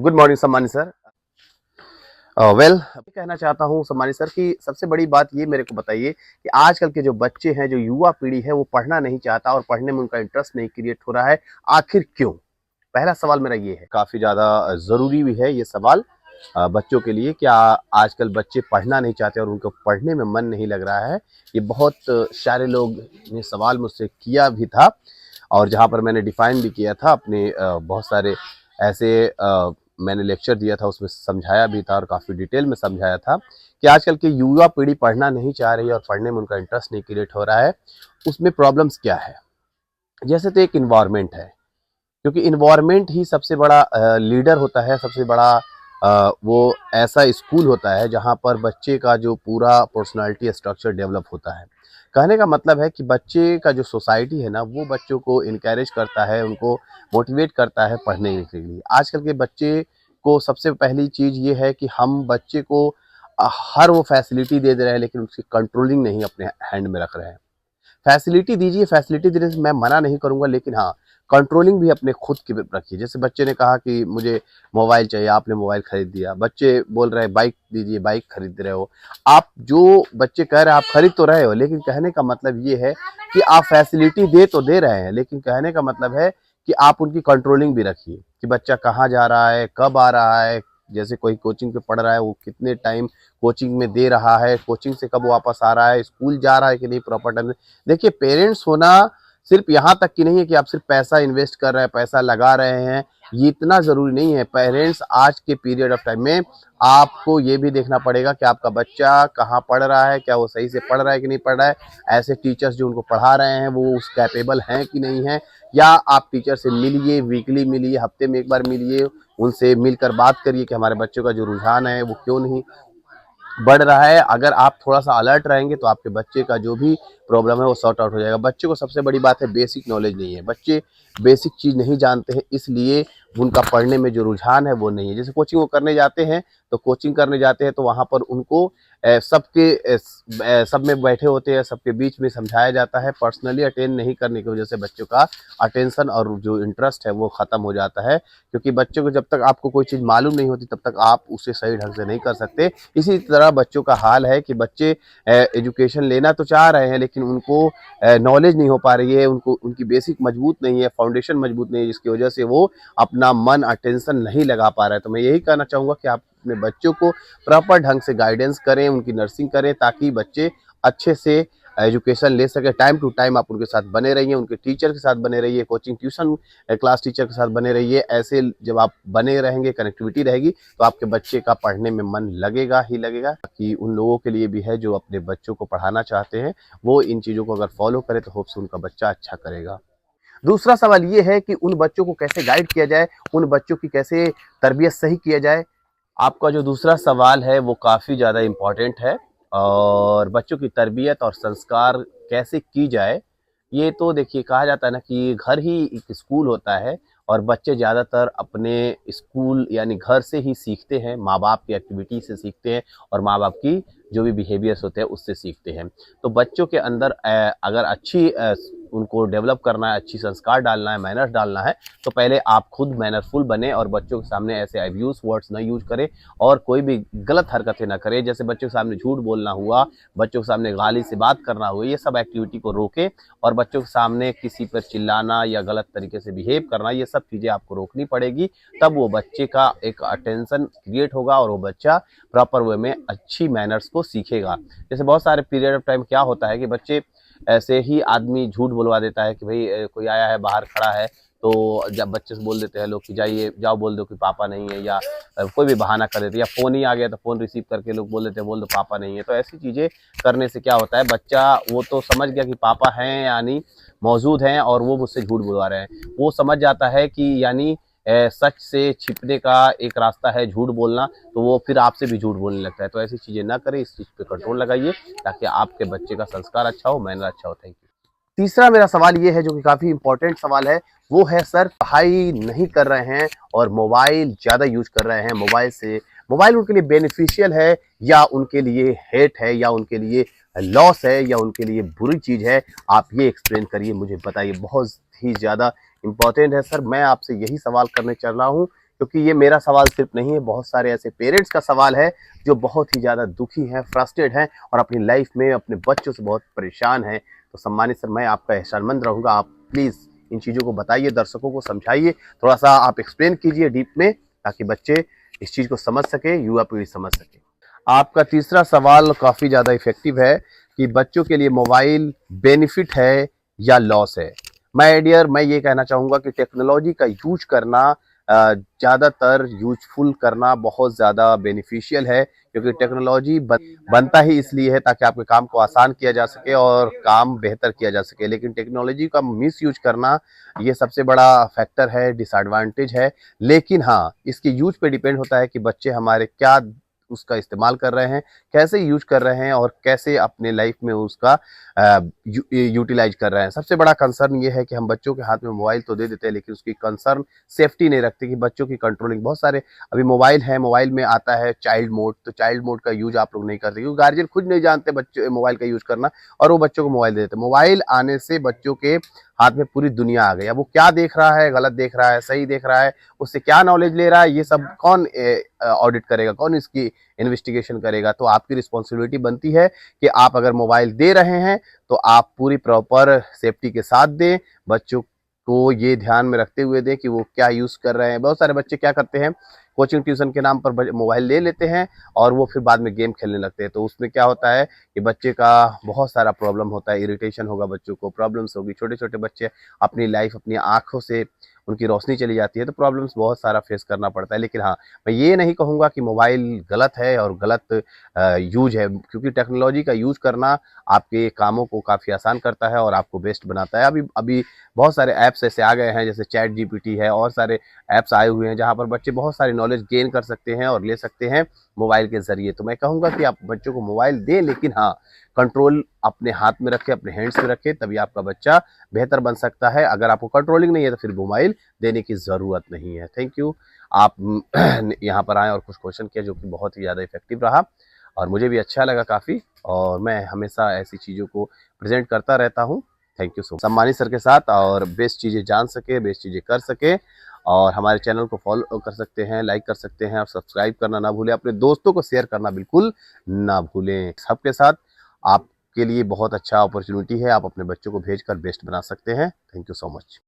Good morning सम्मानी sir. कहना चाहता हूँ सम्मानी सर कि सबसे बड़ी बात ये मेरे को बताइए कि आजकल के जो बच्चे हैं, जो युवा पीढ़ी है, वो पढ़ना नहीं चाहता और पढ़ने में उनका इंटरेस्ट नहीं क्रिएट हो रहा है। आखिर क्यों? पहला सवाल मेरा ये है। काफ़ी ज़्यादा ज़रूरी भी है ये सवाल बच्चों के लिए। क्या आजकल बच्चे पढ़ना नहीं चाहते और उनको पढ़ने में मन नहीं लग रहा है? ये बहुत सारे लोग ने सवाल मुझसे किया भी था और जहाँ पर मैंने डिफाइन भी किया था अपने बहुत सारे ऐसे मैंने लेक्चर दिया था, उसमें समझाया भी था और काफ़ी डिटेल में समझाया था कि आजकल की युवा पीढ़ी पढ़ना नहीं चाह रही है और पढ़ने में उनका इंटरेस्ट नहीं क्रिएट हो रहा है। उसमें प्रॉब्लम्स क्या है? जैसे तो एक इन्वायरमेंट है, क्योंकि इन्वायरमेंट ही सबसे बड़ा लीडर होता है, सबसे बड़ा वो ऐसा स्कूल होता है जहाँ पर बच्चे का जो पूरा पर्सनालिटी स्ट्रक्चर डेवलप होता है। कहने का मतलब है कि बच्चे का जो सोसाइटी है ना, वो बच्चों को इनकरेज करता है, उनको मोटिवेट करता है पढ़ने के लिए। आजकल के बच्चे को सबसे पहली चीज़ ये है कि हम बच्चे को हर वो फैसिलिटी दे रहे हैं, लेकिन उसकी कंट्रोलिंग नहीं अपने हैंड में रख रहे हैं। फैसिलिटी दीजिए, फैसिलिटी देने से मैं मना नहीं करूँगा, लेकिन हाँ, कंट्रोलिंग भी अपने खुद की रखिए। जैसे बच्चे ने कहा कि मुझे मोबाइल चाहिए, आपने मोबाइल खरीद दिया। बच्चे बोल रहे हैं बाइक दीजिए, बाइक खरीद रहे हो। आप जो बच्चे कह रहे हैं, आप खरीद तो रहे हो, लेकिन कहने का मतलब ये है कि आप फैसिलिटी दे तो दे रहे हैं, लेकिन कहने का मतलब है कि आप उनकी कंट्रोलिंग भी रखिए कि बच्चा कहाँ जा रहा है, कब आ रहा है। जैसे कोई कोचिंग पे पढ़ रहा है, वो कितने टाइम कोचिंग में दे रहा है, कोचिंग से कब वापस आ रहा है, स्कूल जा रहा है कि नहीं प्रॉपर टाइम। देखिए, पेरेंट्स होना सिर्फ यहाँ तक की नहीं है कि आप सिर्फ पैसा इन्वेस्ट कर रहे हैं, पैसा लगा रहे हैं, ये इतना ज़रूरी नहीं है। पेरेंट्स आज के पीरियड ऑफ टाइम में आपको ये भी देखना पड़ेगा कि आपका बच्चा कहाँ पढ़ रहा है, क्या वो सही से पढ़ रहा है कि नहीं पढ़ रहा है। ऐसे टीचर्स जो उनको पढ़ा रहे हैं वो उस कैपेबल हैं कि नहीं हैं, या आप टीचर से मिलिए, वीकली मिलिए, हफ्ते में एक बार मिलिए, उनसे मिलकर बात करिए कि हमारे बच्चों का जो रुझान है वो क्यों नहीं बढ़ रहा है। अगर आप थोड़ा-सा अलर्ट रहेंगे तो आपके बच्चे का जो भी प्रॉब्लम है वो सॉर्ट आउट हो जाएगा। बच्चे को सबसे बड़ी बात है, बेसिक नॉलेज नहीं है। बच्चे बेसिक चीज़ नहीं जानते हैं, इसलिए उनका पढ़ने में जो रुझान है वो नहीं है। जैसे कोचिंग वो करने जाते हैं, तो कोचिंग करने जाते हैं तो वहाँ पर उनको सब में बैठे होते हैं, सबके बीच में समझाया जाता है। पर्सनली अटेंड नहीं करने की वजह से बच्चों का अटेंशन और जो इंटरेस्ट है वो ख़त्म हो जाता है, क्योंकि बच्चों को जब तक आपको कोई चीज़ मालूम नहीं होती तब तक आप उसे सही ढंग से नहीं कर सकते। इसी तरह बच्चों का हाल है कि बच्चे एजुकेशन लेना तो चाह रहे हैं, लेकिन उनको नॉलेज नहीं हो पा रही है, उनको उनकी बेसिक मजबूत नहीं है, फाउंडेशन मजबूत नहीं है, जिसकी वजह से वो अपना मन अटेंशन नहीं लगा पा रहा है। तो मैं यही कहना चाहूँगा कि आप अपने बच्चों को प्रॉपर ढंग से गाइडेंस करें, उनकी नर्सिंग करें, ताकि बच्चे अच्छे से एजुकेशन ले सके। टाइम टू टाइम आप उनके साथ बने रहिए, उनके टीचर के साथ बने रहिए, कोचिंग ट्यूशन क्लास टीचर के साथ बने रहिए। ऐसे जब आप बने रहेंगे, कनेक्टिविटी रहेगी, तो आपके बच्चे का पढ़ने में मन लगेगा ही लगेगा। कि उन लोगों के लिए भी है जो अपने बच्चों को पढ़ाना चाहते हैं, वो इन चीज़ों को अगर फॉलो करें तो होप से उनका बच्चा अच्छा करेगा। दूसरा सवाल ये है कि उन बच्चों को कैसे गाइड किया जाए, उन बच्चों की कैसे तरबियत सही किया जाए। आपका जो दूसरा सवाल है वो काफ़ी ज़्यादा इम्पोर्टेंट है, और बच्चों की तरबियत और संस्कार कैसे की जाए, ये तो देखिए कहा जाता है ना कि घर ही एक स्कूल होता है, और बच्चे ज़्यादातर अपने स्कूल यानी घर से ही सीखते हैं, माँ बाप की एक्टिविटी से सीखते हैं और माँ बाप की जो भी बिहेवियर्स होते हैं उससे सीखते हैं। तो बच्चों के अंदर अगर अच्छी उनको डेवलप करना है, अच्छी संस्कार डालना है, मैनर्स डालना है, तो पहले आप खुद मैनरफुल बने और बच्चों के सामने ऐसे अब्यूज़ वर्ड्स ना यूज़ करें और कोई भी गलत हरकतें ना करें। जैसे बच्चों के सामने झूठ बोलना हुआ, बच्चों के सामने गाली से बात करना हुआ, ये सब एक्टिविटी को रोकें। और बच्चों के सामने किसी पर चिल्लाना या गलत तरीके से बिहेव करना, ये सब चीज़ें आपको रोकनी पड़ेगी। तब वो बच्चे का एक अटेंशन क्रिएट होगा और वो बच्चा प्रॉपर वे में अच्छी मैनर्स को सीखेगा। जैसे बहुत सारे पीरियड ऑफ टाइम क्या होता है कि बच्चे ऐसे ही आदमी झूठ बुलवा देता है कि भाई कोई आया है, बाहर खड़ा है, तो जब बच्चे से बोल देते हैं लोग कि जाइए, जाओ बोल दो कि पापा नहीं है, या कोई भी बहाना कर देते हैं, या फ़ोन ही आ गया तो फ़ोन रिसीव करके लोग बोल देते हैं, बोल दो पापा नहीं है। तो ऐसी चीज़ें करने से क्या होता है, बच्चा वो तो समझ गया कि पापा हैं यानी मौजूद हैं और वो मुझसे झूठ बुलवा रहे हैं। वो समझ जाता है कि यानी सच से छिपने का एक रास्ता है झूठ बोलना, तो वो फिर आपसे भी झूठ बोलने लगता है। तो ऐसी चीज़ें ना करें, इस चीज़ पे कंट्रोल लगाइए ताकि आपके बच्चे का संस्कार अच्छा हो, मैनर अच्छा हो। Thank you. तीसरा मेरा सवाल ये है जो कि काफ़ी इम्पोर्टेंट सवाल है, वो है सर पढ़ाई नहीं कर रहे हैं और मोबाइल ज़्यादा यूज़ कर रहे हैं। मोबाइल उनके लिए बेनिफिशियल है या उनके लिए हेट है या उनके लिए लॉस है या उनके लिए बुरी चीज़ है? आप ये एक्सप्लेन करिए, मुझे बताइए। बहुत ही ज़्यादा इम्पोर्टेंट है सर। मैं आपसे यही सवाल करने चल रहा हूँ क्योंकि ये मेरा सवाल सिर्फ नहीं है, बहुत सारे ऐसे पेरेंट्स का सवाल है जो बहुत ही ज़्यादा दुखी हैं, फ्रस्ट्रेट हैं और अपनी लाइफ में अपने बच्चों से बहुत परेशान हैं। तो सम्मानित सर, मैं आपका एहसानमंद रहूँगा, आप प्लीज़ इन चीज़ों को बताइए, दर्शकों को समझाइए, थोड़ा सा आप एक्सप्लेन कीजिए डीप में, ताकि बच्चे इस चीज़ को समझ सके, युवा पीढ़ी समझ सके। आपका तीसरा सवाल काफ़ी ज़्यादा इफ़ेक्टिव है कि बच्चों के लिए मोबाइल बेनिफिट है या लॉस है। माय डियर, मैं ये कहना चाहूँगा कि टेक्नोलॉजी का यूज़ करना ज़्यादातर यूज़फुल करना बहुत ज़्यादा बेनिफिशियल है, क्योंकि टेक्नोलॉजी बनता ही इसलिए है ताकि आपके काम को आसान किया जा सके और काम बेहतर किया जा सके। लेकिन टेक्नोलॉजी का मिसयूज़ करना ये सबसे बड़ा फैक्टर है, डिसएडवांटेज है। लेकिन हाँ, इसके यूज़ पे डिपेंड होता है कि बच्चे हमारे क्या उसका इस्तेमाल कर रहे हैं, कैसे यूज़ कर रहे हैं और कैसे अपने लाइफ में उसका यूटिलाइज कर रहे हैं। सबसे बड़ा कंसर्न ये है कि हम बच्चों के हाथ में मोबाइल तो दे देते हैं, लेकिन उसकी कंसर्न सेफ्टी नहीं रखते कि बच्चों की कंट्रोलिंग। बहुत सारे अभी मोबाइल है, मोबाइल में आता है चाइल्ड मोड, तो चाइल्ड मोड का यूज आप लोग नहीं करते, क्योंकि गार्जियन खुद नहीं जानते बच्चे मोबाइल का यूज करना, और वो बच्चों को मोबाइल दे देते। मोबाइल आने से बच्चों के हाथ में पूरी दुनिया आ गई। अब वो क्या देख रहा है, गलत देख रहा है, सही देख रहा है, उससे क्या नॉलेज ले रहा है, ये सब कौन ऑडिट करेगा, कौन इसकी इन्वेस्टिगेशन करेगा। तो आपकी रिस्पॉन्सिबिलिटी बनती है कि आप अगर मोबाइल दे रहे हैं तो आप पूरी प्रॉपर सेफ्टी के साथ दें, बच्चों को ये ध्यान में रखते हुए दें कि वो क्या यूज़ कर रहे हैं। बहुत सारे बच्चे क्या करते हैं, कोचिंग ट्यूशन के नाम पर मोबाइल ले लेते हैं और वो फिर बाद में गेम खेलने लगते हैं। तो उसमें क्या होता है कि बच्चे का बहुत सारा प्रॉब्लम होता है, इरिटेशन होगा, बच्चों को प्रॉब्लम्स होगी। छोटे छोटे बच्चे अपनी लाइफ अपनी आंखों से उनकी रोशनी चली जाती है, तो प्रॉब्लम्स बहुत सारा फेस करना पड़ता है। लेकिन हाँ, मैं ये नहीं कहूँगा कि मोबाइल गलत है और गलत यूज है, क्योंकि टेक्नोलॉजी का यूज करना आपके कामों को काफ़ी आसान करता है और आपको बेस्ट बनाता है। अभी अभी बहुत सारे ऐप्स ऐसे आ गए हैं, जैसे चैट जीपीटी है और सारे ऐप्स आए हुए हैं जहाँ पर बच्चे बहुत सारी नॉलेज गेन कर सकते हैं और ले सकते हैं मोबाइल के ज़रिए। तो मैं कहूँगा कि आप बच्चों को मोबाइल दें, लेकिन हाँ, कंट्रोल अपने हाथ में रखें, अपने हैंड्स में रखें, तभी आपका बच्चा बेहतर बन सकता है। अगर आपको कंट्रोलिंग नहीं है तो फिर मोबाइल देने की ज़रूरत नहीं है। Thank you. आप यहाँ पर आए और कुछ क्वेश्चन किया जो कि बहुत ही ज़्यादा इफेक्टिव रहा और मुझे भी अच्छा लगा काफ़ी, और मैं हमेशा ऐसी चीज़ों को प्रेजेंट करता रहता हूँ। Thank you so much. सम्मानित सर के साथ और बेस्ट चीज़ें जान सके, बेस्ट चीज़ें कर सके, और हमारे चैनल को फॉलो कर सकते हैं, लाइक कर सकते हैं और सब्सक्राइब करना ना भूलें। अपने दोस्तों को शेयर करना बिल्कुल ना भूलें। सबके साथ आपके लिए बहुत अच्छा अपॉर्चुनिटी है, आप अपने बच्चों को भेजकर बेस्ट बना सकते हैं। Thank you so much.